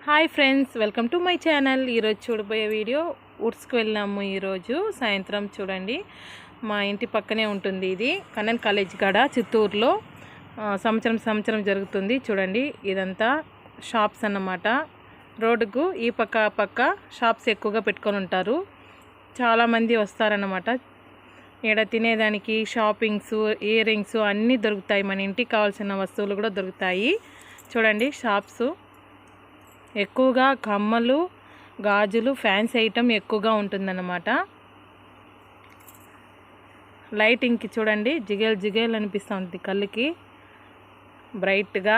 Hi friends, welcome to my channel. ఈరోజు చూడబోయే video వుడ్స్కి వెళ్ళాము. ఈరోజు సాయంత్రం చూడండి, మా ఇంటి పక్కనే ఉంటుంది ఇది కన్నన్ కాలేజ్ కాడ చిత్తూరులో. సంవత్సరం జరుగుతుంది. చూడండి, ఇదంతా షాప్స్ అన్నమాట. రోడ్డుకు ఈ పక్క ఆ పక్క షాప్స్ ఎక్కువగా పెట్టుకొని ఉంటారు. చాలామంది వస్తారన్నమాట. ఇక్కడ తినేదానికి షాపింగ్స్, ఇయర్ రింగ్స్ అన్నీ దొరుకుతాయి. మన ఇంటికి కావాల్సిన వస్తువులు కూడా దొరుకుతాయి. చూడండి, షాప్స్ ఎక్కువగా కమ్మలు, గాజులు, ఫ్యాన్సీ ఐటమ్ ఎక్కువగా ఉంటుందన్నమాట. లైటింగ్కి చూడండి, జిగేల్ జిగేల్ అనిపిస్తుంది కళ్ళకి, బ్రైట్గా.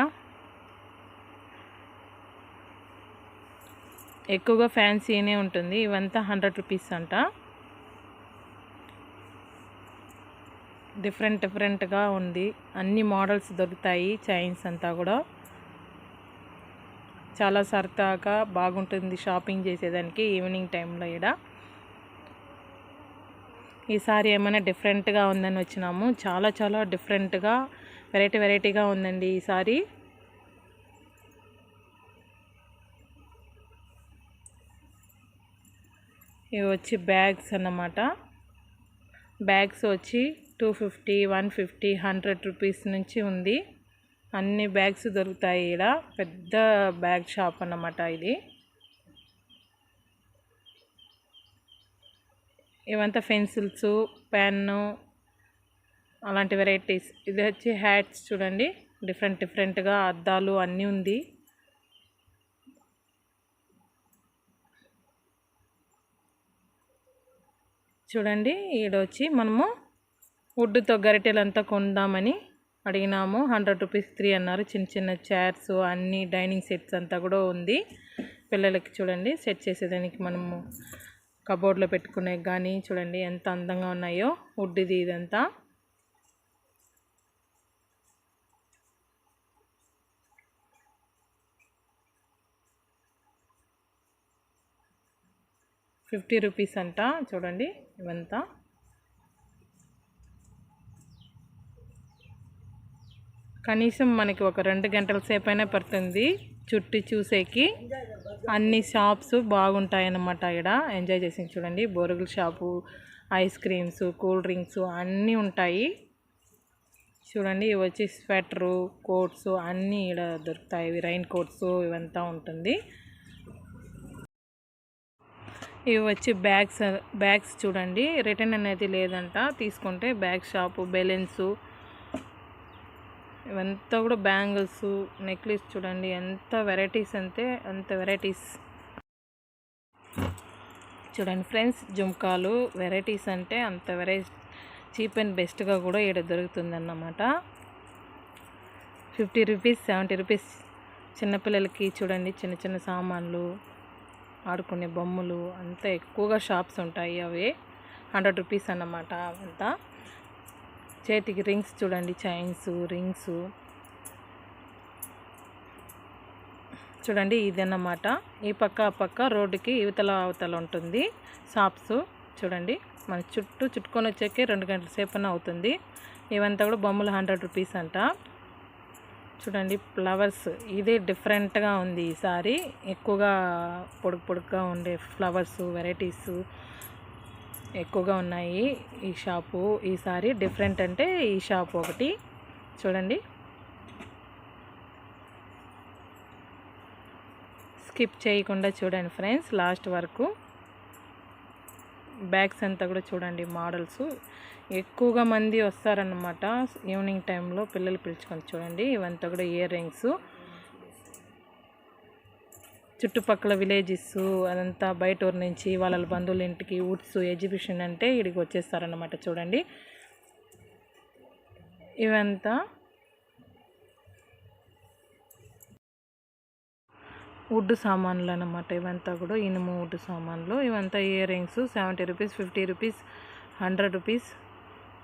ఎక్కువగా ఫ్యాన్సీనే ఉంటుంది. ఇవంతా 100 రూపీస్ అంట. డిఫరెంట్గా ఉంది. అన్ని మోడల్స్ దొరుకుతాయి. చైన్స్ అంతా కూడా చాలా సరదాగా బాగుంటుంది షాపింగ్ చేసేదానికి ఈవినింగ్ టైంలో. ఇక్కడ ఈసారి ఏమైనా డిఫరెంట్గా ఉందని వచ్చినాము. చాలా డిఫరెంట్గా వెరైటీగా ఉందండి ఈసారి. ఇవి వచ్చి బ్యాగ్స్ అన్నమాట. బ్యాగ్స్ వచ్చి 250, 150, 100 రూపీస్ నుంచి ఉంది. అన్ని బ్యాగ్స్ దొరుకుతాయి. ఇక్కడ పెద్ద బ్యాగ్ షాప్ అన్నమాట ఇది. ఇవంతా పెన్సిల్స్, పెన్ను, అలాంటి వెరైటీస్. ఇది వచ్చి హ్యాట్స్ చూడండి, డిఫరెంట్గా అద్దాలు అన్నీ ఉంది. చూడండి, ఈడొచ్చి మనము వుడ్తో గరిటెలంతా కొందామని అడిగినాము. 100 రూపీస్ 3 అన్నారు. చిన్న చైర్స్, అన్ని డైనింగ్ సెట్స్ అంతా కూడా ఉంది. పిల్లలకి చూడండి, సెట్ చేసేదానికి మనము కబోర్డ్లో పెట్టుకునే కానీ చూడండి ఎంత అందంగా ఉన్నాయో. వుడ్ది ఇదంతా. ₹50 అంట. చూడండి, ఇవంతా కనీసం మనకి ఒక 2 గంటల సేపు అయినా పడుతుంది చుట్టి చూసేకి. అన్ని షాప్స్ బాగుంటాయి అన్నమాట. ఇక్కడ ఎంజాయ్ చేసి చూడండి, బొరుగుల shop, ice creams, cool drinks అన్నీ ఉంటాయి. చూడండి, ఇవి వచ్చి స్వెటరు, కోట్స్ అన్నీ ఇక్కడ దొరుకుతాయి. రైన్ కోట్స్ ఇవంతా ఉంటుంది. ఇవి వచ్చి బ్యాగ్స్ చూడండి, రిటర్న్ అనేది లేదంట. తీసుకుంటే బ్యాగ్ షాపు, బెలూన్స్, ఇవంతా కూడా బ్యాంగిల్స్, నెక్లెస్ చూడండి ఎంత వెరైటీస్ అంటే అంత వెరైటీస్. చూడండి ఫ్రెండ్స్, జుమ్కాలు వెరైటీస్ అంటే అంత చీప్ అండ్ బెస్ట్గా కూడా ఇక్కడ దొరుకుతుందన్నమాట. 50 రూపీస్, 70 రూపీస్. చిన్నపిల్లలకి చూడండి చిన్న సామాన్లు, ఆడుకునే బొమ్మలు అంతా ఎక్కువగా షాప్స్ ఉంటాయి. అవి 100 రూపీస్ అన్నమాట. అవంతా చేతికి రింగ్స్ చూడండి, చైన్స్, రింగ్స్ చూడండి. ఇదన్నమాట. ఈ పక్క ఆ పక్క రోడ్డుకి అవతల ఉంటుంది షాప్స్. చూడండి, మన చుట్టుకొని వచ్చేకి 2 గంటల సేపు అవుతుంది. ఇవంతా కూడా బొమ్మలు 100 రూపీస్ అంట. చూడండి, ఫ్లవర్స్ ఇదే డిఫరెంట్గా ఉంది ఈసారి. ఎక్కువగా పొడుగ్గా ఉండే ఫ్లవర్స్ వెరైటీస్ ఎక్కువగా ఉన్నాయి ఈ షాపు. ఈసారి డిఫరెంట్ అంటే ఈ షాపు ఒకటి. చూడండి, స్కిప్ చేయకుండా చూడండి ఫ్రెండ్స్ లాస్ట్ వరకు. బ్యాగ్స్ అంతా కూడా చూడండి, మోడల్స్ ఎక్కువగా మంది వస్తారన్నమాట ఈవినింగ్ టైంలో. పిల్లలు పిలుచుకొని చూడండి, ఇవంతా కూడా ఇయర్ రింగ్స్. చుట్టుపక్కల విలేజెస్ అదంతా బయట ఊరు నుంచి వాళ్ళ బంధువుల ఇంటికి వుడ్స్ ఎగ్జిబిషన్ అంటే ఇక్కడికి వచ్చేస్తారన్నమాట. చూడండి, ఇవంతా వుడ్ సామాన్లు అన్నమాట. ఇవంతా కూడా ఇనుము వుడ్ సామాన్లు. ఇవంతా ear rings 70 rupees, 50 rupees, 100 rupees.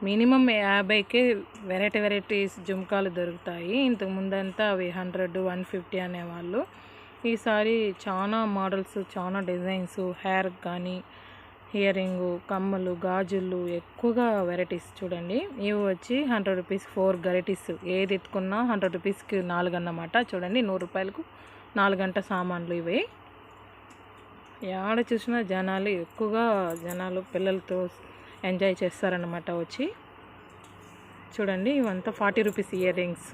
Minimum 50కే వెరైటీస్ జుమ్కాలు దొరుకుతాయి. ఇంతకు ముందంతా అవి 100, 150 అనేవాళ్ళు. ఈసారి చాలా మోడల్స్, చాలా డిజైన్స్, హెయిర్ కానీ ఇయర్ రింగు, కమ్మలు, గాజులు ఎక్కువగా వెరైటీస్ చూడండి. ఇవి వచ్చి 100 రూపీస్ 4 వెరైటీస్. ఏది ఎత్తుకున్నా 100 రూపీస్కి 4 అన్నమాట. చూడండి, 100 రూపాయలకు 4 గంట సామాన్లు ఇవి. ఎక్కడ చూసినా జనాలు పిల్లలతో ఎంజాయ్ చేస్తారన్నమాట వచ్చి. చూడండి ఇవంతా 40 రూపీస్ ఇయర్ రింగ్స్.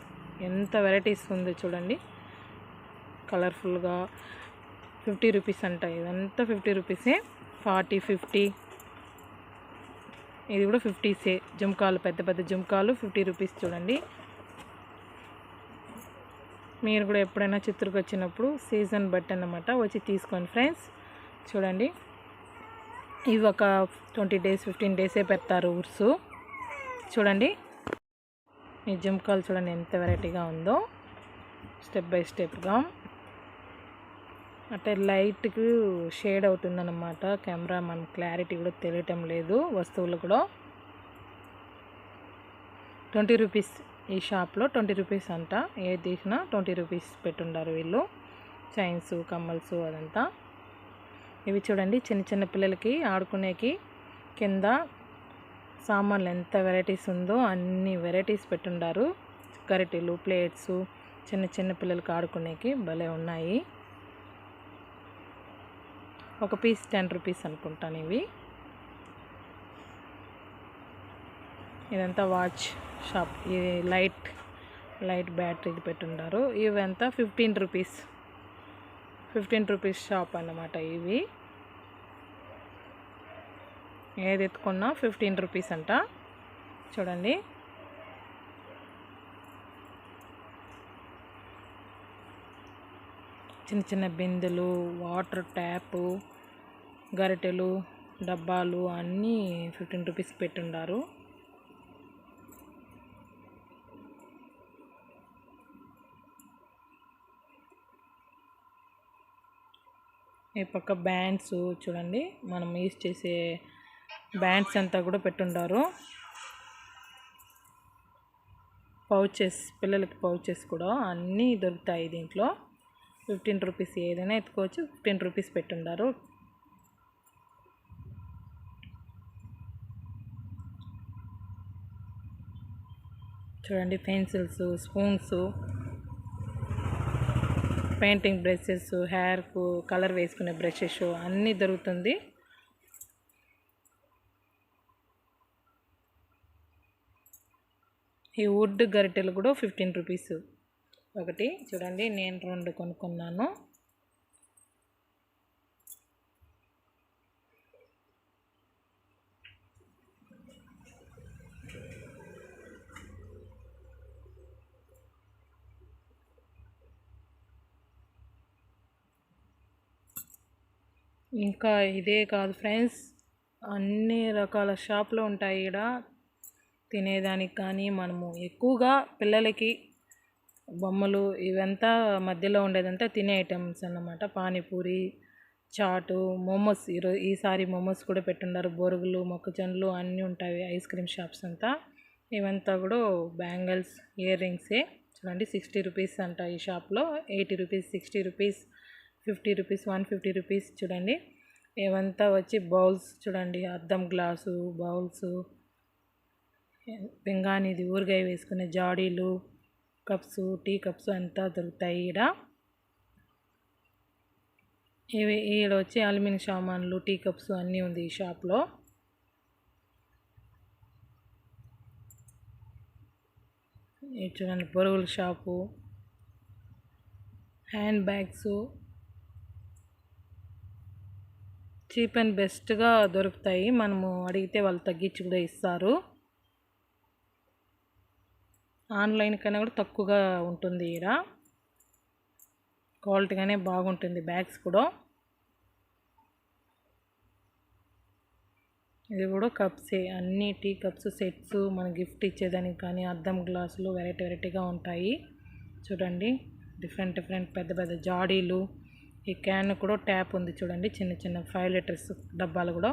ఎంత వెరైటీస్ ఉంది చూడండి, కలర్ఫుల్గా. 50 రూపీస్ అంట, ఇదంతా 50 రూపీసే. 40, 50, ఇది కూడా 50సే. జుమ్కాలు, పెద్ద పెద్ద జుమ్కాలు 50 రూపీస్. చూడండి, మీరు కూడా ఎప్పుడైనా చిత్తూరుకి వచ్చినప్పుడు సీజన్ బట్టి అన్నమాట వచ్చి తీసుకోండి ఫ్రెండ్స్. చూడండి, ఇవి ఒక 20 డేస్ 15 డేసే పెడతారు ఊర్సు. చూడండి ఈ జుమ్కాలు చూడండి ఎంత వెరైటీగా ఉందో, స్టెప్ బై స్టెప్గా. అంటే లైట్కి షేడ్ అవుతుందన్నమాట కెమెరా, మన క్లారిటీ కూడా తెలియటం లేదు. వస్తువులు కూడా 20 రూపీస్. ఈ షాప్లో 20 రూపీస్ అంట. ఏది తీసినా 20 రూపీస్ పెట్టుండారు వీళ్ళు. చైన్స్, కమ్మల్స్ అదంతా. ఇవి చూడండి చిన్న చిన్న పిల్లలకి ఆడుకునేకి కింద సామాన్లు ఎంత వెరైటీస్ ఉందో అన్ని వెరైటీస్ పెట్టుండారు. గరిటెలు, ప్లేట్స్, చిన్న చిన్న పిల్లలకి ఆడుకునేకి భలే ఉన్నాయి. ఒక పీస్ 10 రూపీస్ అనుకుంటాను ఇవి. ఇదంతా వాచ్ షాప్. ఇది లైట్ బ్యాటరీది పెట్టుండారు. ఇవంతా 15 రూపీస్. 15 రూపీస్ షాప్ అన్నమాట ఇవి. ఏది ఎత్తుకున్నా 15 రూపీస్ అంట. చూడండి, చిన్న చిన్న బిందెలు, వాటర్ ట్యాపు, గరిటెలు, డబ్బాలు అన్నీ 15 రూపీస్ పెట్టుండారు. ఈ పక్క బ్యాండ్స్ చూడండి, మనం యూజ్ చేసే బ్యాండ్స్ అంతా కూడా పెట్టుండారు. పౌచెస్, పిల్లలకి పౌచెస్ కూడా అన్నీ దొరుకుతాయి దీంట్లో. 15 రూపీస్, ఏదైనా ఎత్తుకోవచ్చు. 15 రూపీస్ పెట్టుండారు. చూడండి, పెన్సిల్స్, స్పూన్స్, పెయింటింగ్ బ్రషెస్, హెయిర్కు కలర్ వేసుకునే బ్రషెస్ అన్నీ దొరుకుతుంది. ఈ వుడ్ గరిటెలు కూడా 15 రూపీస్ ఒకటి. చూడండి, నేను 2 కొనుక్కున్నాను. ఇంకా ఇదే కాదు ఫ్రెండ్స్, అన్ని రకాల షాపులు ఉంటాయి ఇక్కడ తినేదానికి. కానీ మనము ఎక్కువగా పిల్లలకి బొమ్మలు ఇవంతా మధ్యలో ఉండేదంతా తినే ఐటమ్స్ అన్నమాట. పానీపూరి, చాటు, మోమోస్. ఈసారి మోమోస్ కూడా పెట్టుండారు. బొరుగులు, మొక్కజొన్నలు అన్నీ ఉంటాయి. ఐస్ క్రీమ్ షాప్స్ అంతా. ఇవంతా కూడా బ్యాంగిల్స్, ఇయర్ రింగ్సే. చూడండి, 60 రూపీస్ అంట ఈ షాప్లో. 80 రూపీస్, 60 రూపీస్, 50 రూపీస్, 150 రూపీస్. చూడండి, ఇవంతా వచ్చి బౌల్స్. చూడండి, అద్దం గ్లాసు బౌల్స్, పింగాణిది ఊరగాయ వేసుకునే జాడీలు, కప్స్, టీ కప్స్ అంతా దొరుకుతాయి ఈడ. ఈడ వచ్చి అల్యూమినియం సామాన్లు, టీ కప్స్ అన్నీ ఉంది ఈ షాప్లో. ఇది చూడండి, బొరుగుల shop, hand bags cheap and బెస్ట్గా దొరుకుతాయి. మనము అడిగితే వాళ్ళు తగ్గించి కూడా ఇస్తారు. ఆన్లైన్ కన్నా కూడా తక్కువగా ఉంటుంది ఈడ. క్వాలిటీగానే బాగుంటుంది బ్యాగ్స్ కూడా. ఇది కూడా కప్సే, అన్ని టీ కప్స్ సెట్స్. మన గిఫ్ట్ ఇచ్చేదానికి కానీ అద్దం గ్లాసులు వెరైటీగా ఉంటాయి. చూడండి, డిఫరెంట్ పెద్ద పెద్ద జాడీలు. ఈ క్యాన్ కూడా ట్యాప్ ఉంది చూడండి, చిన్న చిన్న 5 లీటర్స్ డబ్బాలు కూడా.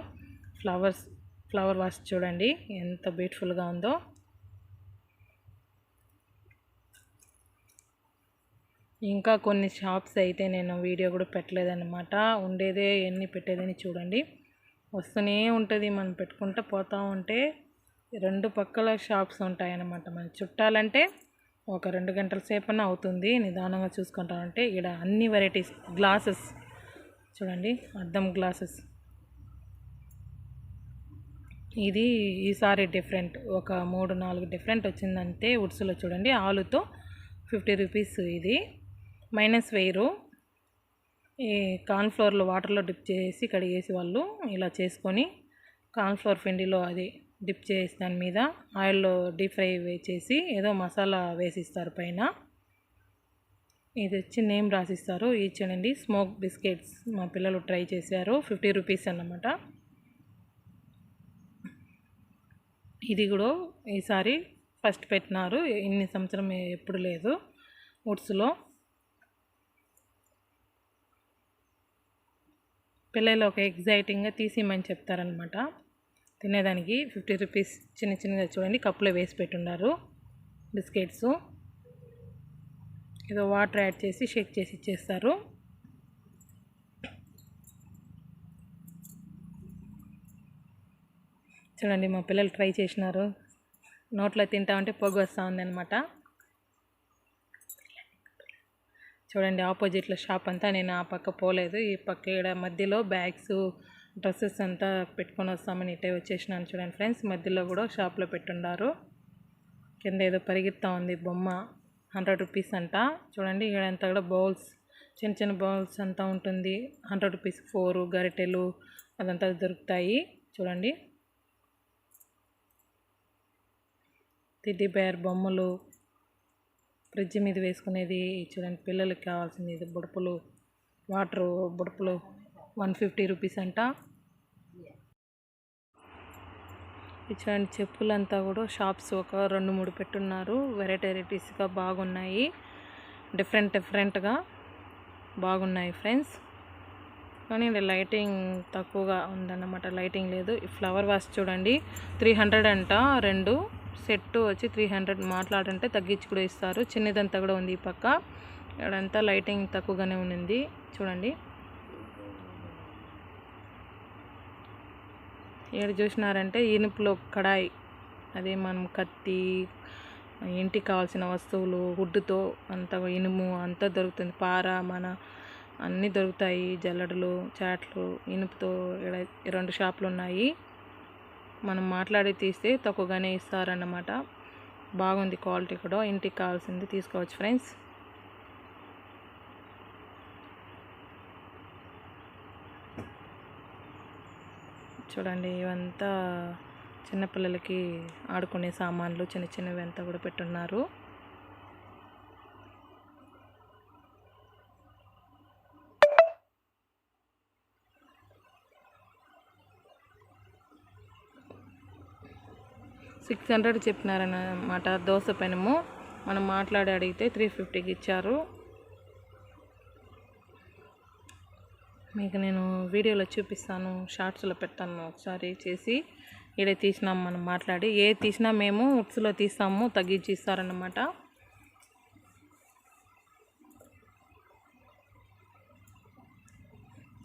ఫ్లవర్ వాష్ చూడండి ఎంత బ్యూటిఫుల్గా ఉందో. ఇంకా కొన్ని షాప్స్ అయితే నేను వీడియో కూడా పెట్టలేదన్నమాట. ఉండేదే ఎన్ని పెట్టేదని చూడండి. వస్తూనే ఉంటుంది, మనం పెట్టుకుంటూ పోతూ ఉంటే 2 పక్కల షాప్స్ ఉంటాయన్నమాట. మనం చుట్టాలంటే ఒక 2 గంటల సేపన్నా అవుతుంది నిదానంగా చూసుకుంటామంటే. ఇక్కడ అన్ని వెరైటీస్ గ్లాసెస్ చూడండి, అద్దం గ్లాసెస్. ఇది ఈసారి డిఫరెంట్, ఒక 3-4 డిఫరెంట్ వచ్చిందంటే వుడ్స్లో. చూడండి, ఆలుతో 50 రూపీస్. ఇది -1000. ఈ కార్న్ఫ్లోర్లో వాటర్లో డిప్ చేసి కడిగేసి వాళ్ళు ఇలా చేసుకొని కార్న్ఫ్లోర్ పిండిలో అది డిప్ చేసి దాని మీద ఆయిల్లో డీప్ ఫ్రై వేసేసి ఏదో మసాలా వేసిస్తారు పైన. ఇది వచ్చి నేమ్ రాసిస్తారు. ఇది చూడండి, స్మోక్ బిస్కెట్స్. మా పిల్లలు ట్రై చేశారు, 50 రూపీస్ అన్నమాట. ఇది కూడా ఈసారి ఫస్ట్ పెట్టినారు, ఇన్ని సంవత్సరం ఎప్పుడు లేదు వుడ్స్లో. పిల్లలు ఒక ఎగ్జైటింగ్గా తీసిమని చెప్తారనమాట తినేదానికి. 50 రూపీస్ చిన్న చిన్నగా చూడండి, కప్పులో వేసి పెట్టున్నారు బిస్కెట్స్. ఏదో వాటర్ యాడ్ చేసి షేక్ చేసి ఇచ్చేస్తారు. చూడండి, మా పిల్లలు ట్రై చేసినారు. నోట్లో తింటామంటే పొగ వస్తూ ఉందన్నమాట. చూడండి, ఆపోజిట్లో షాప్ అంతా. నేను ఆ పక్క పోలేదు, ఈ పక్క ఇక్కడ మధ్యలో బ్యాగ్స్ డ్రెస్సెస్ అంతా పెట్టుకొని వస్తామని ఇటే వచ్చేసినాను. చూడండి ఫ్రెండ్స్, మధ్యలో కూడా షాప్లో పెట్టున్నారు. కింద ఏదో పరిగెత్తా ఉంది బొమ్మ, 100 రూపీస్ అంట. చూడండి, ఇక్కడంతా కూడా బౌల్స్, చిన్న చిన్న బౌల్స్ అంతా ఉంటుంది. 100 రూపీస్ 4 గరిటెలు అదంతా దొరుకుతాయి. చూడండి, టెడ్డీ బేర్ బొమ్మలు, ఫ్రిడ్జ్ మీద వేసుకునేది. చూడండి, పిల్లలకి కావాల్సింది. ఇది బుడపలు, వాటరు బుడపలు 150 రూపీస్ అంట. చూడండి, చెప్పులంతా కూడా షాప్స్ ఒక 2-3 పెట్టున్నారు. వెరైటీస్గా బాగున్నాయి, డిఫరెంట్గా బాగున్నాయి ఫ్రెండ్స్. కానీ లైటింగ్ తక్కువగా ఉందన్నమాట, లైటింగ్ లేదు. ఈ ఫ్లవర్ వాష్ చూడండి, 300 అంట. 2 సెట్ వచ్చి 300. మాట్లాడంటే తగ్గించి కూడా ఇస్తారు. చిన్నదంతా కూడా ఉంది ఈ పక్క. ఇక్కడంతా లైటింగ్ తక్కువగానే ఉంది. చూడండి, ఏడు చూసినారంటే ఇనుపులో కడాయి, అదే మనం కత్తి, ఇంటికి కావాల్సిన వస్తువులు, వుడ్తో అంతా ఇనుము అంతా దొరుకుతుంది. పార మన అన్నీ దొరుకుతాయి. జల్లెడలు, చాట్లు ఇనుపుతో. 2 షాపులు ఉన్నాయి. మనం మాట్లాడి తీస్తే తక్కువగానే ఇస్తారన్నమాట. బాగుంది క్వాలిటీ కూడా. ఇంటికి కావాల్సింది తీసుకోవచ్చు ఫ్రెండ్స్. చూడండి, ఇవంతా చిన్నపిల్లలకి ఆడుకునే సామాన్లు, చిన్న చిన్నవి అంతా కూడా పెట్టున్నారు. $600 చెప్పినారన్నమాట దోశ పెనము. మనం మాట్లాడి అడిగితే 350కి ఇచ్చారు. మీకు నేను వీడియోలో చూపిస్తాను, షార్ట్స్లో పెడతాను. ఒకసారి చేసి ఈడే తీసినాం మనం మాట్లాడి. ఏ తీసినా మేము వుడ్స్లో తీస్తాము, తగ్గించి ఇస్తారన్నమాట.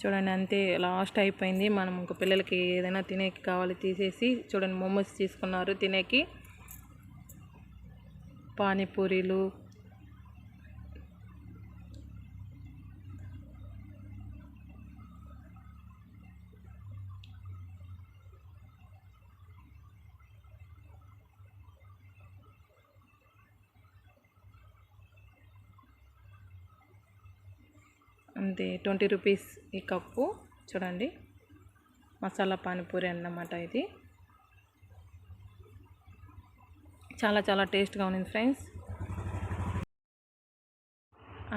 చూడండి, అంతే లాస్ట్ అయిపోయింది. మనం ఇంక పిల్లలకి ఏదైనా తినేకి కావాలి తీసేసి. చూడండి, మోమోస్ తీసుకున్నారు తినేకి, పానీపూరీలు. అంతే 20 రూపీస్ ఈ కప్పు. చూడండి, మసాలా పానీపూరి అన్నమాట. ఇది చాలా టేస్ట్గా ఉంది ఫ్రెండ్స్.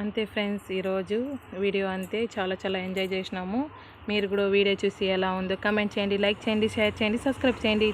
అంతే ఫ్రెండ్స్, ఈరోజు వీడియో అంతే. చాలా ఎంజాయ్ చేసినాము. మీరు కూడా వీడియో చూసి ఎలా ఉందో కామెంట్ చేయండి, లైక్ చేయండి, షేర్ చేయండి, సబ్స్క్రైబ్ చేయండి.